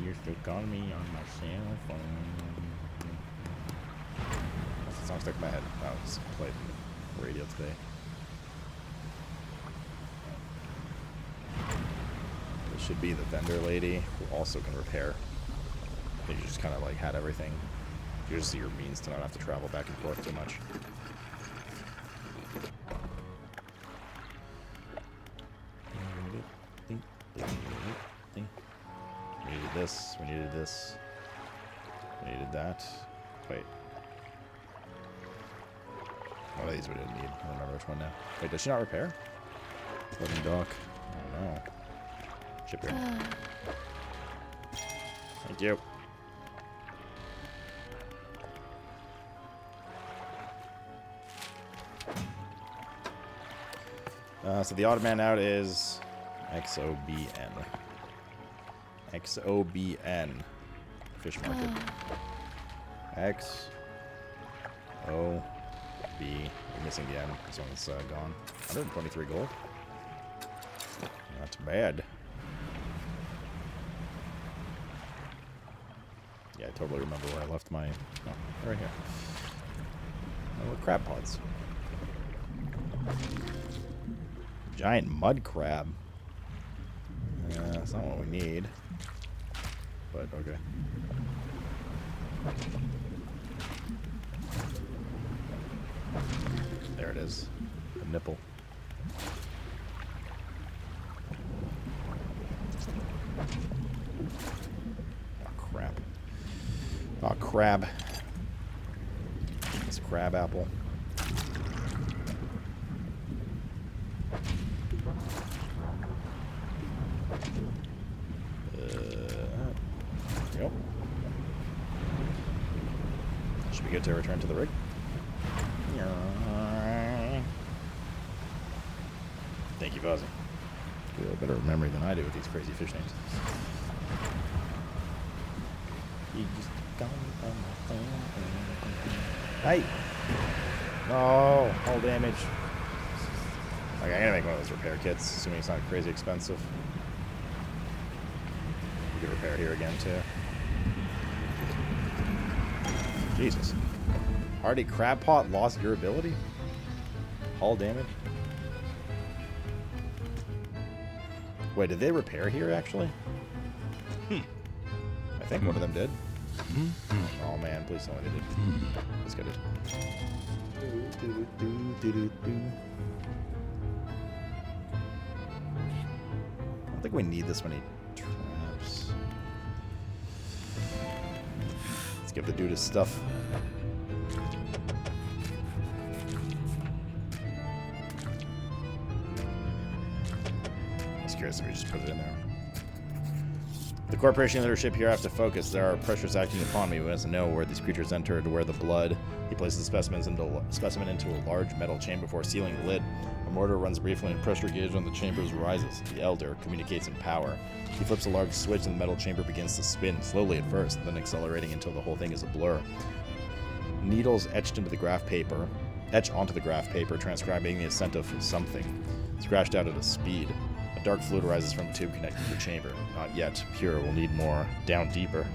You're still calling me on my cell phone. That's the song stuck in my head. I was played on the radio today. This should be the vendor lady who also can repair. You just kind of like had everything. You just see your means to not have to travel back and forth too much. We needed this. We needed this. We needed that. Wait. One of these we didn't need. I don't remember which one now. Wait, does she not repair? Loading dock. I don't know. Ship here. Thank you. So the odd man out is XOBN. XOBN. Fish market. X O B. We're missing the N. This one's gone. 123 gold. Not bad. Yeah, I totally remember where I left my... Oh, right here. Oh, crab pods. Giant mud crab. That's not what we need. But, okay. There it is. The nipple. Oh, crap. Oh, crab. It's a crab apple. Yep. Should be good to return to the rig. Thank you, Fuzzy. You have a better memory than I do with these crazy fish names. Hey! No! Hull damage. Okay, I'm gonna make one of those repair kits, assuming it's not crazy expensive. We can repair here again, too. Jesus. Hardy crab pot lost durability? Hull damage? Wait, did they repair here, actually? I think one of them did. Oh, man, please tell me they did. Let's get it. I don't think we need this many traps. Let's give the dude his stuff. I was curious if we just put it in there. The corporation leadership here have to focus. There are pressures acting upon me. We must know where these creatures entered, where the blood. He places the specimen into a large metal chamber before sealing the lid. A mortar runs briefly and pressure gauge on the chambers rises. The elder communicates in power. He flips a large switch and the metal chamber begins to spin, slowly at first, then accelerating until the whole thing is a blur. Needles etch onto the graph paper, transcribing the ascent of something. Scratched out at a speed. A dark fluid arises from the tube connected to the chamber. Not yet. Pure will need more. Down deeper.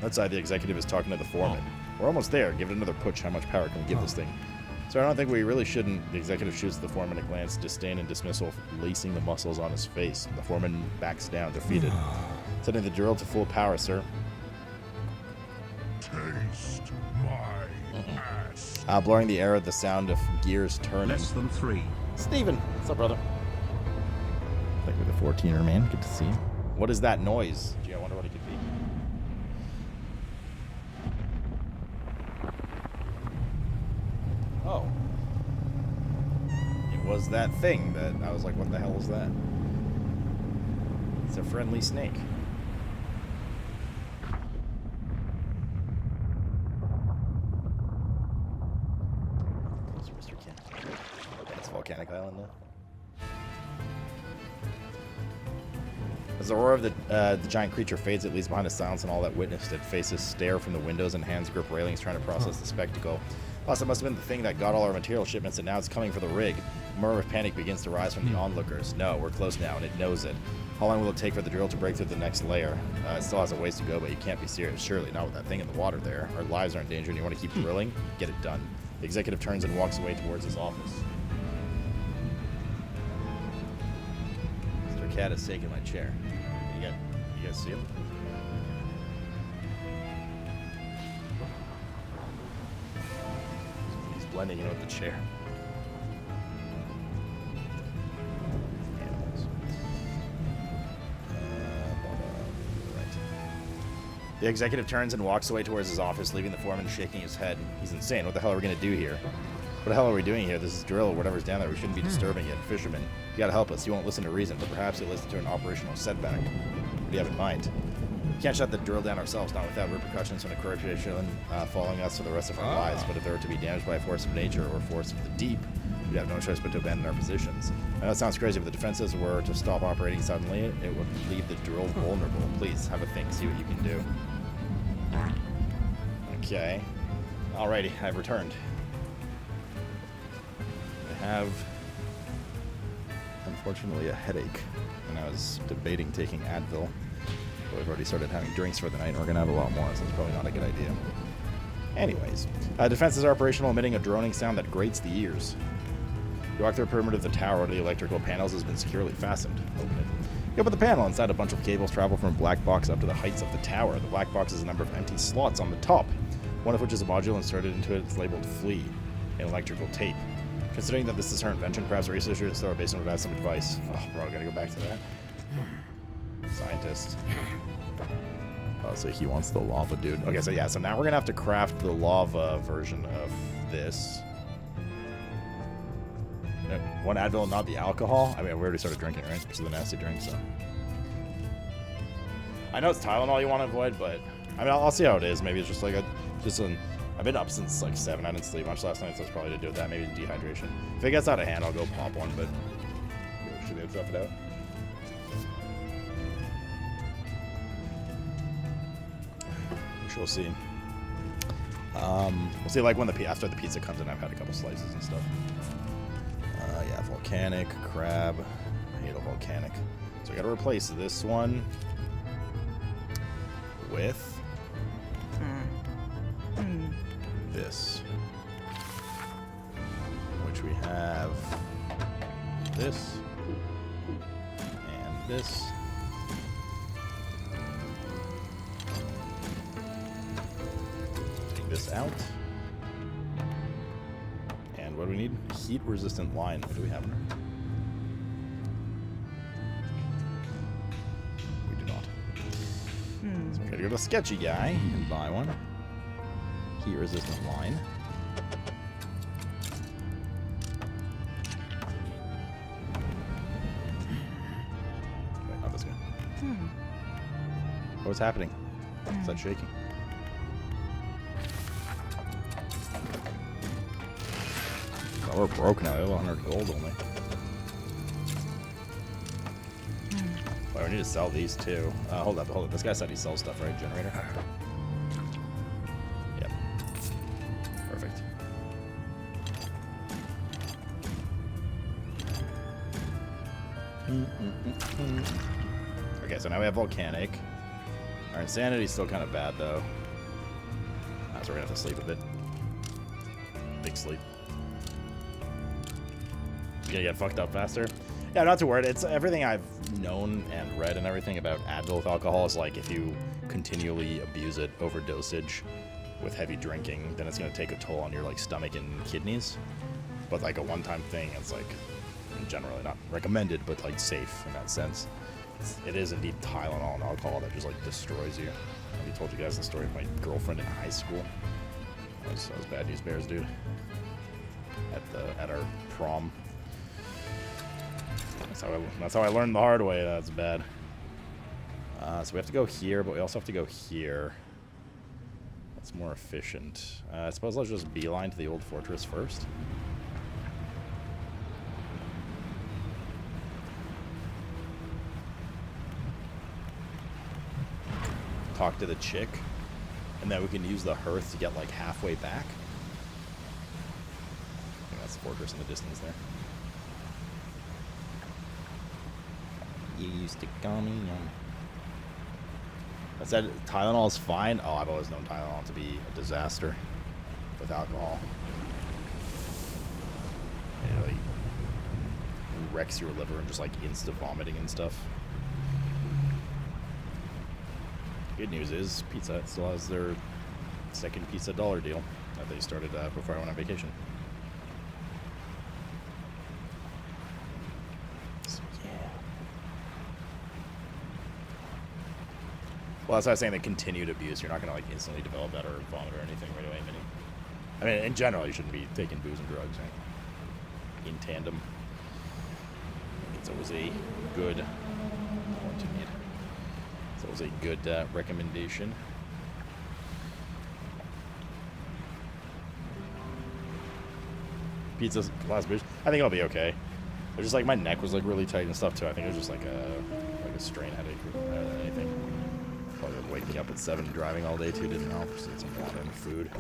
Outside, the executive is talking to the foreman. We're almost there. Give it another push. How much power can we give this thing? So I don't think we really shouldn't. The executive shoots the foreman a glance, disdain and dismissal, lacing the muscles on his face. The foreman backs down, defeated. Setting the drill to full power, sir. Taste my ass. Blurring the air at the sound of gears turning. Less than 3. Steven! What's up, brother? Thank you for the 14er, man. Good to see you. What is that noise? Gee, I wonder what it could be. Oh. It was that thing that I was like, what the hell is that? It's a friendly snake. Close, Mr. Ken. That's Volcanic Island, though. As the roar of the giant creature fades, it leaves behind a silence, and all that witnessed it. Faces stare from the windows and hands grip railings trying to process the spectacle. Plus, it must have been the thing that got all our material shipments, and now it's coming for the rig. A murmur of panic begins to rise from the onlookers. No, we're close now, and it knows it. How long will it take for the drill to break through the next layer? It still has a ways to go, but you can't be serious. Surely not with that thing in the water there. Our lives are in danger, and you want to keep drilling? Get it done. The executive turns and walks away towards his office. Mr. Cat has taken my chair. You guys see him? He's blending in with the chair. Animals. The executive turns and walks away towards his office, leaving the foreman shaking his head. He's insane. What the hell are we going to do here? What the hell are we doing here? This is drill or whatever's down there. We shouldn't be disturbing it. Fisherman, you gotta help us. He won't listen to reason, but perhaps he'll listen to an operational setback. What do you have in mind? We can't shut the drill down ourselves, not without repercussions from the corporation following us for the rest of our lives. But if they were to be damaged by a force of nature or force of the deep, we'd have no choice but to abandon our positions. I know it sounds crazy, but the defenses were to stop operating suddenly. It would leave the drill vulnerable. Please, have a think. See what you can do. Okay. Alrighty, I've returned. I have, unfortunately, a headache, and I was debating taking Advil, but we've already started having drinks for the night, and we're going to have a lot more, so it's probably not a good idea. Anyways, defenses are operational, emitting a droning sound that grates the ears. You walk through a perimeter of the tower where the electrical panels has been securely fastened. Open it. You open the panel. Inside, a bunch of cables travel from a black box up to the heights of the tower. The black box has a number of empty slots on the top, one of which is a module inserted into it. It's labeled Flea, an electrical tape. Considering that this is her invention, perhaps researchers at the Starbase would have some advice. Oh, bro, I gotta go back to that. Scientist. Oh, so he wants the lava dude. Okay, so yeah, so now we're gonna have to craft the lava version of this. One Advil, not the alcohol. I mean, we already started drinking, right? This is the nasty drink, so. I know it's Tylenol you want to avoid, but I mean, I'll see how it is. Maybe it's just like I've been up since like 7. I didn't sleep much last night, so it's probably to do with that. Maybe dehydration. If it gets out of hand, I'll go pop one, but should they tough it out? We shall see. We'll see like when after the pizza comes in. I've had a couple slices and stuff. Yeah, volcanic, crab. I hate a volcanic. So I gotta replace this one with this, which we have this and this. Take this out. And what do we need? Heat resistant line. What do we have in there? We do not. So we gotta go to Sketchy Guy and buy one. Heat resistant line. Wait, not this guy. What's happening? Is that shaking? Oh, we're broke now. I have 100 gold only. Well, we need to sell these too. Hold up. This guy said he sells stuff, right? Generator? Yep. Perfect. Okay, so now we have volcanic. Our insanity's still kind of bad, though. So we're gonna have to sleep a bit. Big sleep. You gonna get fucked up faster? Yeah, not too worried. It's everything I've known and read and everything about Advil with alcohol is like if you continually abuse it, overdosage with heavy drinking, then it's gonna take a toll on your like stomach and kidneys. But like a one-time thing, it's like generally not recommended, but like safe in that sense. It is indeed Tylenol and alcohol that just like destroys you. I already told you guys the story of my girlfriend in high school. That was bad news bears, dude. At our prom. That's how I learned the hard way. That's bad. So we have to go here, but we also have to go here. That's more efficient. I suppose let's just beeline to the old fortress first. Talk to the chick, and then we can use the hearth to get like halfway back. I think that's the fortress in the distance there. You used to call me young. I said Tylenol is fine. Oh, I've always known Tylenol to be a disaster with alcohol. It really wrecks your liver and just like insta vomiting and stuff. Good news is Pizza Hut still has their second pizza $1 deal that they started before I went on vacation. So, yeah. Well, that's why I was saying that continued abuse, you're not going to like instantly develop that or vomit or anything right away, Minnie. I mean, in general, you shouldn't be taking booze and drugs, right? In tandem. It's always a good It's always a good recommendation. Pizza's last booze. I think I'll be okay. It's just like my neck was like really tight and stuff too. I think it was just like a strain headache rather than anything. Probably waking up at 7 driving all day too didn't help. Just ate some water and food.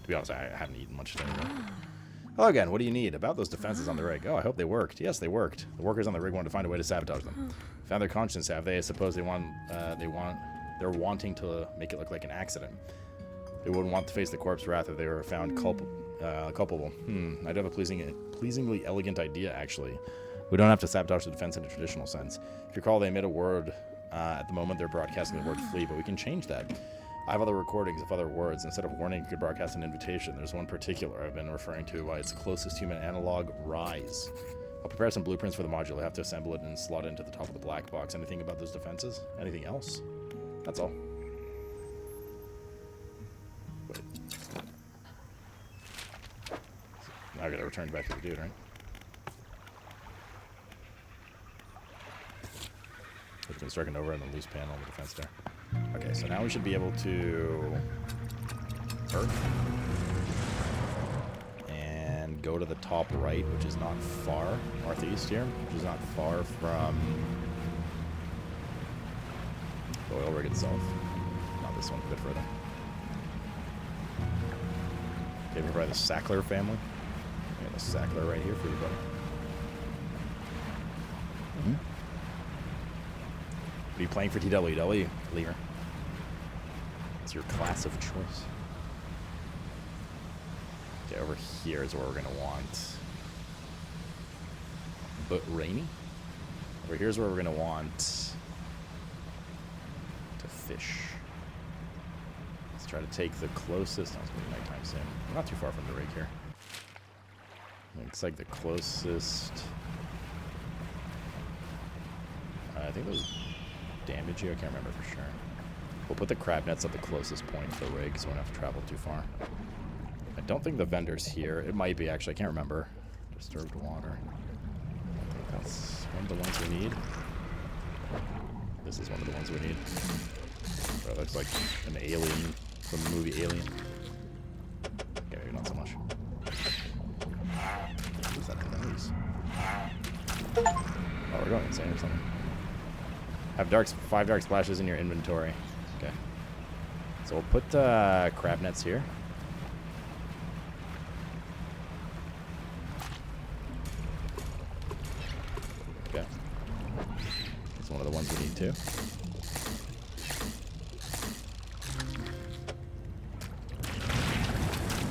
To be honest, I haven't eaten much today. Hello again. What do you need? About those defenses on the rig. Oh, I hope they worked. Yes, they worked. The workers on the rig wanted to find a way to sabotage them. Found their conscience, have they? I suppose they're wanting to make it look like an accident. They wouldn't want to face the corpse wrath if they were found culpable. I do have a pleasingly elegant idea, actually. We don't have to sabotage the defense in a traditional sense. If you recall, they emit a word. At the moment, they're broadcasting the word flee, but we can change that. I have other recordings of other words. Instead of warning, you could broadcast an invitation. There's one particular I've been referring to by its closest human analog, Rise. I'll prepare some blueprints for the module. I have to assemble it and slot it into the top of the black box. Anything about those defenses? Anything else? That's all. Wait. Now I gotta return back to the dude, right? We've been striking over in the loose panel on the defense there. Okay, so now we should be able to and go to the top right, which is not far, northeast here, which is not far from the oil rig itself. Not this one, a bit further. Okay, we're by the Sackler family. We have a Sackler right here for you, buddy. Are you playing for TWW, Lear? It's your class of choice. Okay, over here is where we're gonna want. But rainy. Over here's where we're gonna want to fish. Let's try to take the closest. No, it's gonna be nighttime soon. We're not too far from the rig here. Looks like the closest. I think those damage you. I can't remember for sure. We'll put the crab nets at the closest point to the rig so we don't have to travel too far. I don't think the vendor's here. It might be, actually. I can't remember. Disturbed water. I think that's one of the ones we need. This is one of the ones we need. That looks like an alien from the movie Alien. Okay, maybe not so much. What is that noise? Oh, we're going insane or something. Have 5 dark splashes in your inventory. Okay. So we'll put crab nets here. Okay. That's one of the ones we need too.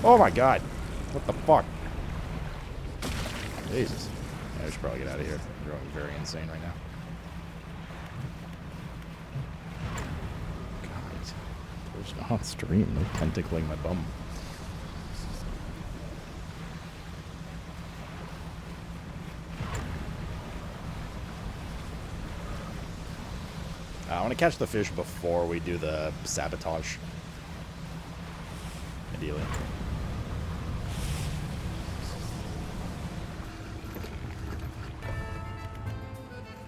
Oh my god! What the fuck? Jesus. Yeah, we should probably get out of here. We're going very insane right now. On stream, no tentacling my bum. I want to catch the fish before we do the sabotage. Ideally.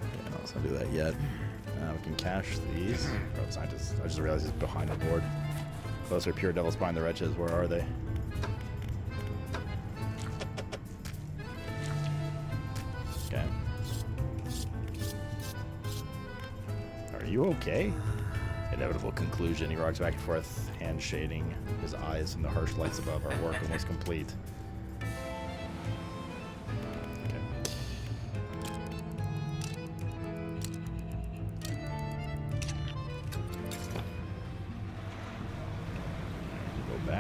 Yeah, no, let's not do that yet. We can cache these. Oh, scientists. I just realized he's behind the board. Those are pure devils behind the wretches. Where are they? Okay. Are you okay? Inevitable conclusion. He rocks back and forth, hand shading his eyes in the harsh lights above. Our work almost complete.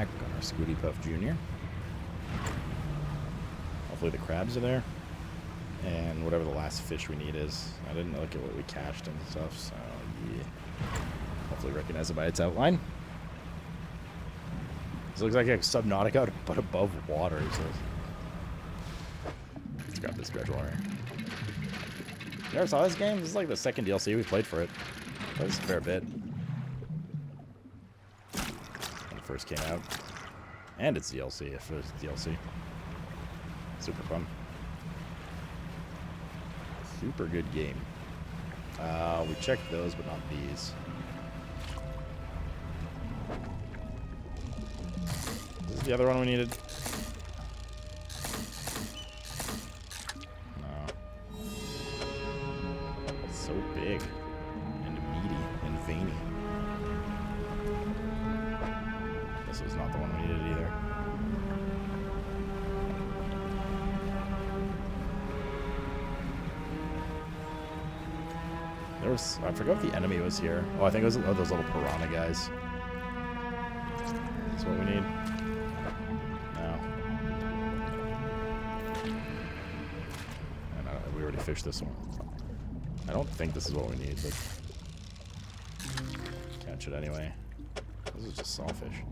back on our Scooty Puff Jr. Hopefully the crabs are there. And whatever the last fish we need is. I didn't look at what we cached and stuff, so yeah. Hopefully recognize it by its outline. This looks like a Subnautica, but above water, he says. Let's grab this dredge wire. You ever saw this game? This is like the second DLC we played for it. Played this a fair bit. When it first came out. And it's DLC, if it was DLC. Super fun. Super good game. We checked those, but not these. This is the other one we needed. So big and meaty and veiny. This was not the one we needed either. There was, I forgot if the enemy was here. Oh, I think it was those little piranha guys. That's what we need. No. And we already fished this one. I don't think this is what we need, but catch it anyway. This is just sawfish.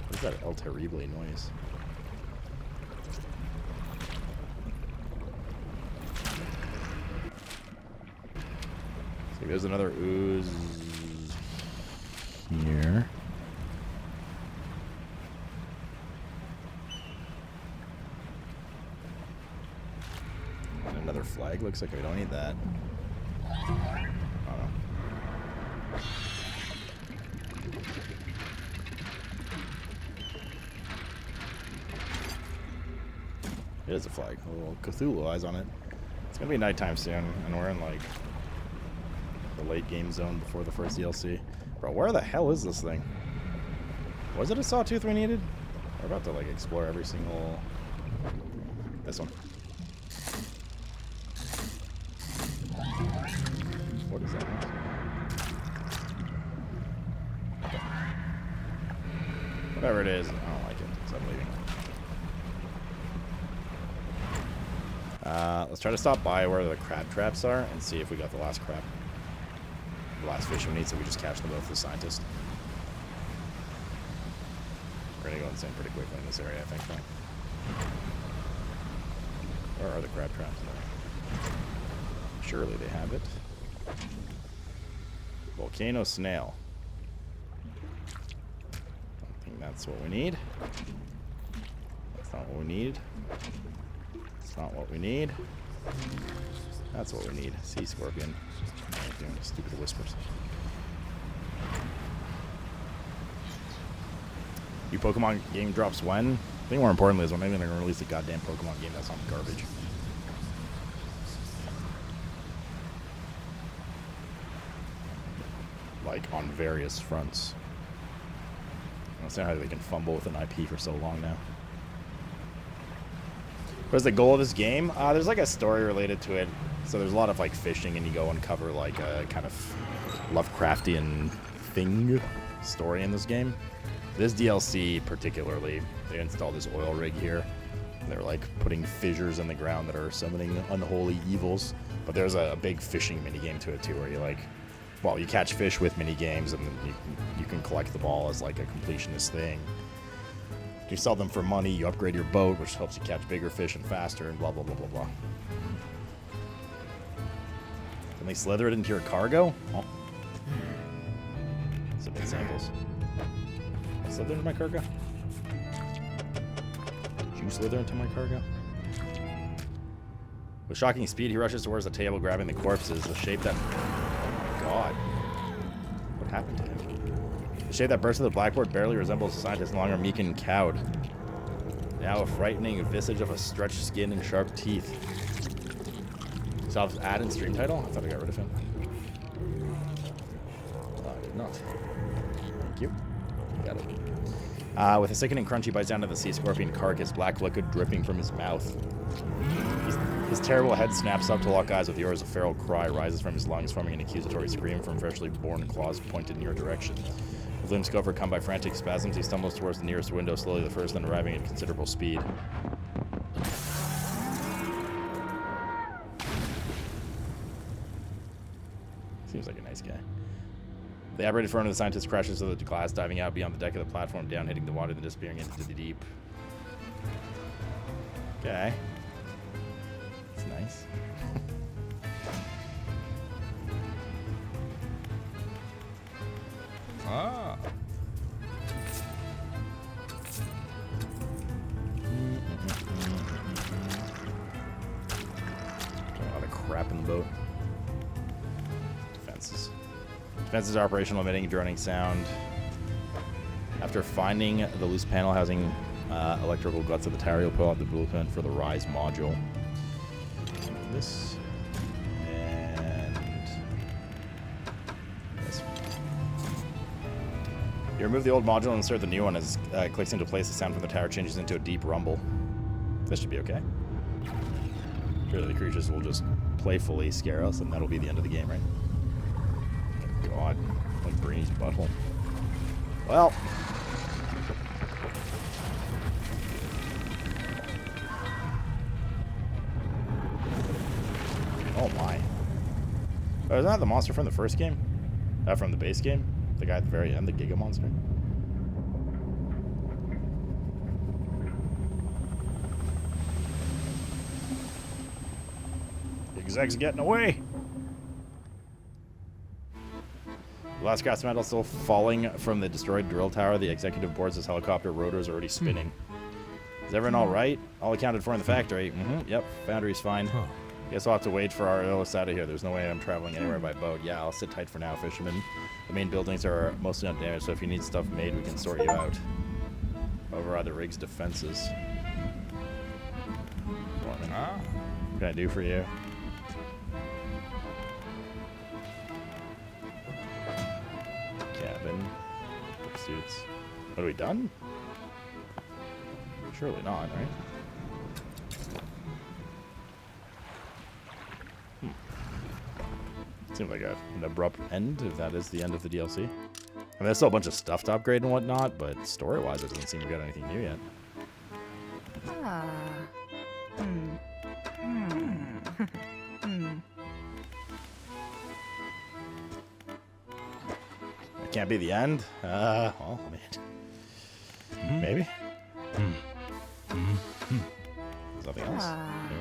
What's that El Terrible noise? So there's another ooze here. Another flag. Looks like we don't need that. Oh no. It is a flag. A little Cthulhu eyes on it. It's gonna be nighttime soon, and we're in like the late game zone before the first DLC. Bro, where the hell is this thing? Was it a sawtooth we needed? We're about to like explore every single. This one. What is that? Okay. Whatever it is, I don't like it, so I'm leaving. Let's try to stop by where the crab traps are and see if we got the last crab. The last fish we need, so we just catch them both with the scientist. We're gonna go insane pretty quickly in this area, I think, though. Where are the crab traps? Surely they have it. Volcano snail. Don't think that's what we need. That's not what we need. That's not what we need. That's what we need. Sea scorpion. I'm doing stupid whispers. New Pokemon game drops when? I think more importantly is when they're going to release a goddamn Pokemon game that's not garbage. Like, on various fronts. I don't see how they can fumble with an IP for so long now. What's the goal of this game? There's like a story related to it. So there's a lot of like fishing, and you go uncover like a kind of Lovecraftian thing story in this game. This DLC particularly, they installed this oil rig here. They're like putting fissures in the ground that are summoning unholy evils. But there's a big fishing minigame to it too, where you like, well, you catch fish with minigames, and you can collect them all as like a completionist thing. You sell them for money, you upgrade your boat, which helps you catch bigger fish and faster, and blah, blah, blah, blah, blah. Can they slither it into your cargo? Oh. Some examples. I slither into my cargo? Did you slither into my cargo? With shocking speed, he rushes towards the table, grabbing the corpses. The shape that... Oh my god. What happened to him? The shape that bursts through the blackboard barely resembles a scientist, no longer meek and cowed. Now a frightening visage of a stretched skin and sharp teeth. Self ad and stream title? I thought I got rid of him. Oh, I did not. Thank you. Got it. With a sickening crunch, he bites down to the sea scorpion carcass, black liquid dripping from his mouth. He's His terrible head snaps up to lock eyes with yours. A feral cry rises from his lungs, forming an accusatory scream from freshly born claws pointed in your direction. With limbs overcome by frantic spasms, he stumbles towards the nearest window, slowly the first, then arriving at considerable speed. Seems like a nice guy. The aberrated front of the scientist crashes to the glass, diving out beyond the deck of the platform, down, hitting the water, then disappearing into the deep. Okay. That's nice. Ah. A lot of crap in the boat. Defenses. Defenses are operational, emitting a droning sound. After finding the loose panel housing electrical guts of the tower, you'll pull out the blueprint for the Rise module. This. And this. You remove the old module and insert the new one. As it clicks into place, the sound from the tower changes into a deep rumble. This should be okay. Surely the creatures will just playfully scare us, and that'll be the end of the game, right? Oh, God. Like Brainy's butthole. Well. Oh, my. Oh, isn't that the monster from the first game? From the base game? The guy at the very end, the Giga Monster? Zig's getting away. The last gas metal still falling from the destroyed drill tower. The executive boards his helicopter rotors already spinning. Is everyone all right? All accounted for in the factory. Yep, foundry's fine. Guess I'll have to wait for our Earless out of here. There's no way I'm traveling anywhere by boat. Yeah, I'll sit tight for now, fisherman. The main buildings are mostly undamaged, so if you need stuff made, we can sort you out. Override the rig's defenses. What can I do for you? Cabin. Suits. What, are we done? Surely not, right? Seems like an abrupt end, if that is the end of the DLC. I mean, there's still a bunch of stuff to upgrade and whatnot, but story-wise, it doesn't seem we got anything new yet. It can't be the end? Well, I mean, maybe? There's nothing else? No.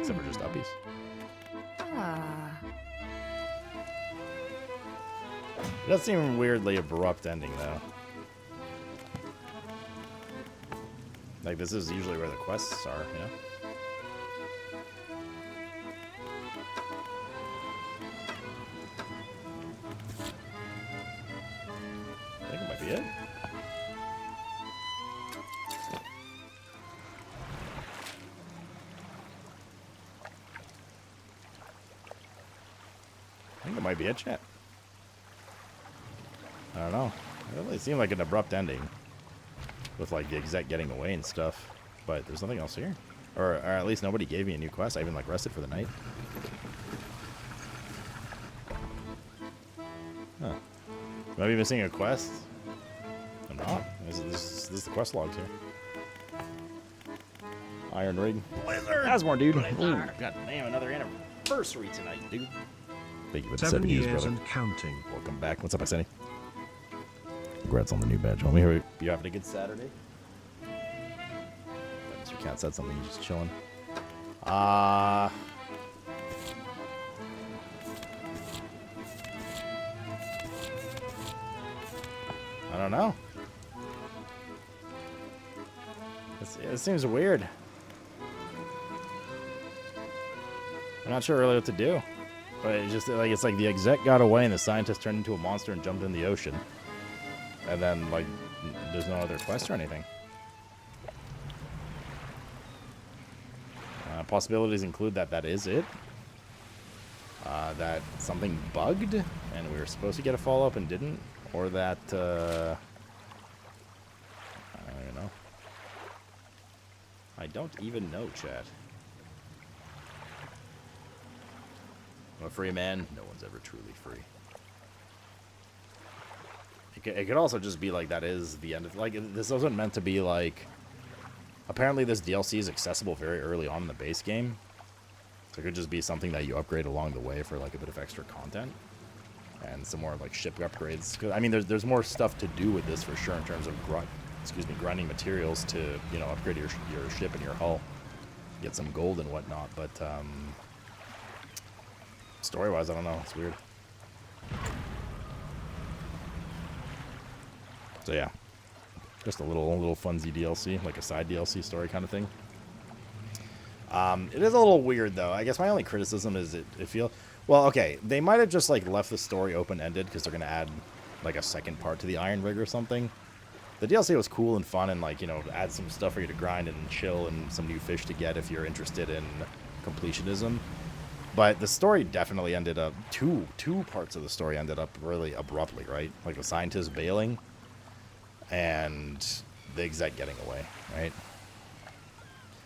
Except for just uppies. It does seem weirdly abrupt ending, though. Like, this is usually where the quests are, you know? I think it might be it. I think it might be it, chat. I don't know. It really seemed like an abrupt ending. With, like, the exec getting away and stuff. But there's nothing else here. Or at least nobody gave me a new quest. I even, like, rested for the night. Huh. Am I missing a quest? I'm not. This is the quest logs here. Iron Rig. Blizzard! Asmore, dude. God damn, another anniversary tonight, dude. Thank you for the 7 years, brother. And counting. Welcome back. What's up, Iseni? Congrats on the new badge, homie. You having a good Saturday? Mr. Cat said something. He's just chilling. I don't know. It seems weird. I'm not sure really what to do. But it's like the exec got away and the scientist turned into a monster and jumped in the ocean. And then, like, there's no other quest or anything. Possibilities include that is it. That something bugged and we were supposed to get a follow-up and didn't. Or that, I don't even know. I don't even know, chat. I'm a free man. No one's ever truly free. It could also just be like that is the end of... Like, this wasn't meant to be like... Apparently this DLC is accessible very early on in the base game. So it could just be something that you upgrade along the way for like a bit of extra content. And some more like ship upgrades. 'Cause, I mean, there's more stuff to do with this for sure in terms of grinding materials to, you know, upgrade your ship and your hull. Get some gold and whatnot, but story-wise, I don't know. It's weird. So yeah, just a little funsy DLC, like a side DLC story kind of thing. It is a little weird though. I guess my only criticism is it feels... Well, okay, they might have just like left the story open-ended because they're gonna add like a second part to the Iron Rig or something. The DLC was cool and fun and like, you know, add some stuff for you to grind and chill and some new fish to get if you're interested in completionism. But the story definitely ended up... Two parts of the story ended up really abruptly, right? Like the scientist bailing and the exec getting away, right?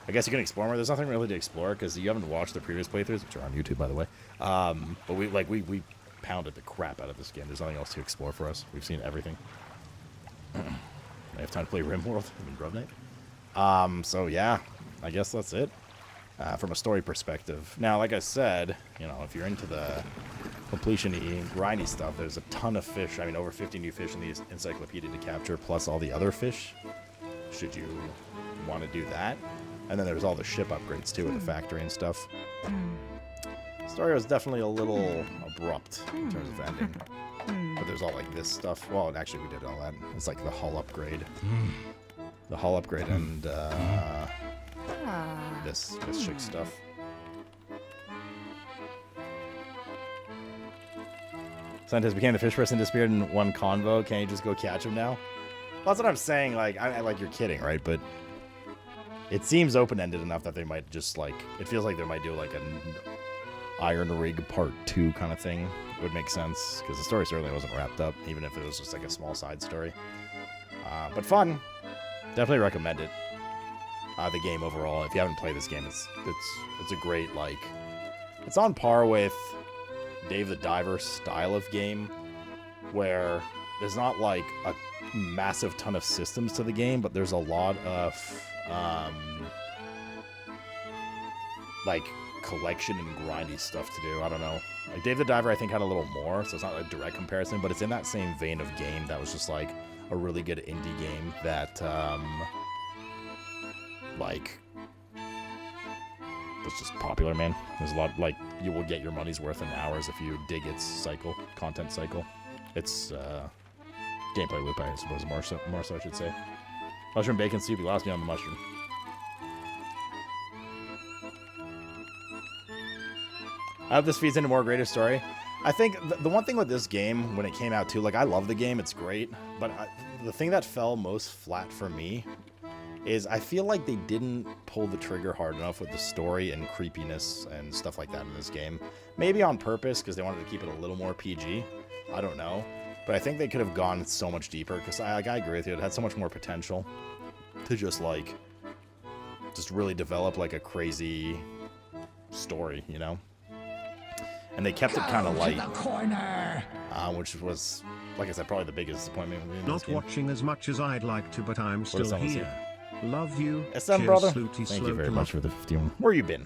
I guess you can explore more. There's nothing really to explore because you haven't watched the previous playthroughs, which are on YouTube, by the way. But we pounded the crap out of this game. There's nothing else to explore for us. We've seen everything. I have time to play RimWorld. I mean, Grove Knight. So yeah, I guess that's it from a story perspective. Now, like I said, you know, if you're into the completion-y, grindy stuff, there's a ton of fish. I mean, over 50 new fish in the encyclopedia to capture, plus all the other fish, should you want to do that. And then there's all the ship upgrades, too, at the factory and stuff. The story was definitely a little abrupt in terms of ending. But there's all, like, this stuff. Well, actually, we did all that. It's like the hull upgrade. The hull upgrade and this chick stuff. Scientist became the fish person, disappeared in one convo. Can't you just go catch him now? Well, that's what I'm saying. Like, I like, you're kidding, right? But it seems open-ended enough that they might just, like... It feels like they might do, like, an Iron Rig Part 2 kind of thing. It would make sense, because the story certainly wasn't wrapped up, even if it was just, like, a small side story. But fun. Definitely recommend it. The game overall. If you haven't played this game, it's a great, like... It's on par with Dave the Diver style of game, where there's not, like, a massive ton of systems to the game, but there's a lot of... like collection and grindy stuff to do. I don't know. Like Dave the Diver, I think had a little more, so it's not a direct comparison, but it's in that same vein of game that was just like a really good indie game that like was just popular, man. There's a lot, like, you will get your money's worth in hours if you dig its content cycle. It's gameplay loop, I suppose, more so I should say. Mushroom bacon soup, you lost me on the mushroom. I hope this feeds into more greater story. I think the one thing with this game, when it came out too, like, I love the game, it's great, but the thing that fell most flat for me is I feel like they didn't pull the trigger hard enough with the story and creepiness and stuff like that in this game. Maybe on purpose, because they wanted to keep it a little more PG. I don't know. But I think they could have gone so much deeper, because I agree with you, it had so much more potential to just, like, just really develop, like, a crazy story, you know? And they kept it kind of light, which was, like I said, probably the biggest disappointment. Not watching as much as I'd like to, but I'm still here. Love you. SM, brother. Thank you very much for the 51. Where you been?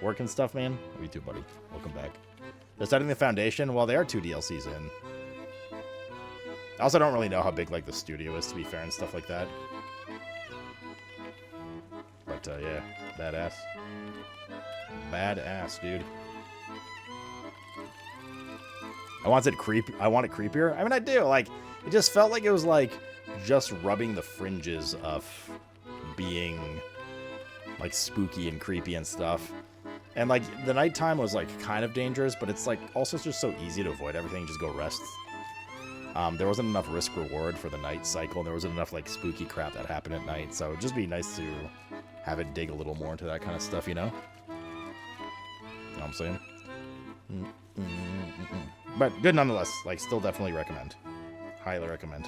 Working stuff, man? You too, buddy. Welcome back. They're setting the foundation. Well, they are 2 DLCs in. I also don't really know how big, like, the studio is, to be fair, and stuff like that. But, yeah. Badass. Badass, dude. I want it creepier. I mean, I do. Like, it just felt like it was, like, just rubbing the fringes of being, like, spooky and creepy and stuff. And, like, the nighttime was, like, kind of dangerous, but it's, like, also just so easy to avoid everything. Just go rest. There wasn't enough risk-reward for the night cycle. And there wasn't enough, like, spooky crap that happened at night. So it'd just be nice to have it dig a little more into that kind of stuff, you know? You know what I'm saying? But good nonetheless. Like, still definitely recommend. Highly recommend.